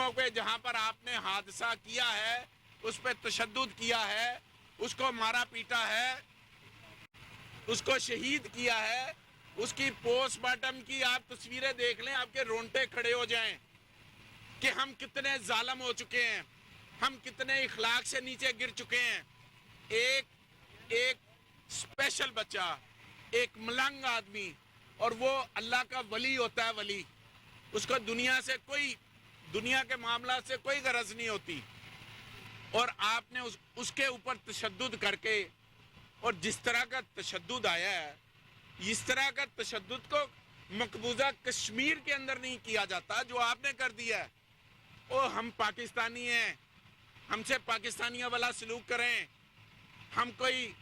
मुस्लिमों पे जहां पर आपने हादसा किया है, उस पर तशद्दुद किया है, उसको मारा पीटा है, उसको शहीद किया है, उसकी पोस्टमार्टम की आप तस्वीरें देख लें, आपके रोंगटे खड़े हो जाएं कि हम कितने जालिम हो चुके हैं, हम कितने इखलाक से नीचे गिर चुके हैं। एक स्पेशल बच्चा, एक मलंग आदमी, और वो अल्लाह का वली होता है, वली। उसको दुनिया के मामला से कोई गरज नहीं होती, और आपने उसके ऊपर तशद्दुद करके, और जिस तरह का तशद्दुद आया है, इस तरह का तशद्दुद को मकबूजा कश्मीर के अंदर नहीं किया जाता जो आपने कर दिया है। ओ, हम पाकिस्तानी हैं, हमसे पाकिस्तानियों वाला सलूक करें। हम कोई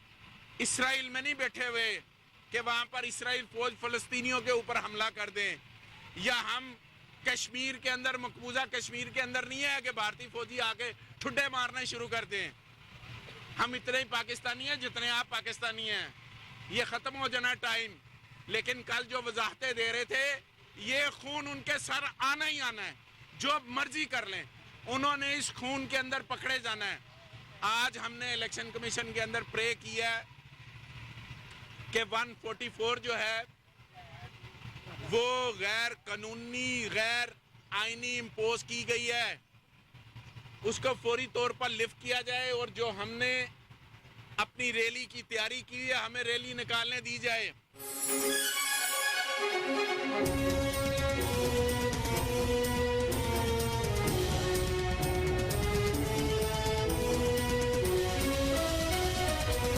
इसराइल में नहीं बैठे हुए कि वहां पर इसराइल फौज फलस्तीनियों के ऊपर हमला कर दें, या हम कश्मीर के अंदर, मकबूजा कश्मीर के अंदर नहीं है कि भारतीय फौजी आके ठुड्डे मारने शुरू कर दें। हम इतने ही पाकिस्तानी हैं जितने आप पाकिस्तानी हैं। ये खत्म हो जाना टाइम। लेकिन कल जो वजाहतें दे रहे थे, ये खून उनके सर आना ही आना है, जो मर्जी कर लें, उन्होंने इस खून के अंदर पकड़े जाना है। आज हमने इलेक्शन कमीशन के अंदर प्रे किया कि 144 जो है वो गैर कानूनी, गैर आईनी इम्पोज की गई है, उसको फौरी तौर पर लिफ्ट किया जाए, और जो हमने अपनी रैली की तैयारी की है, हमें रैली निकालने दी जाए।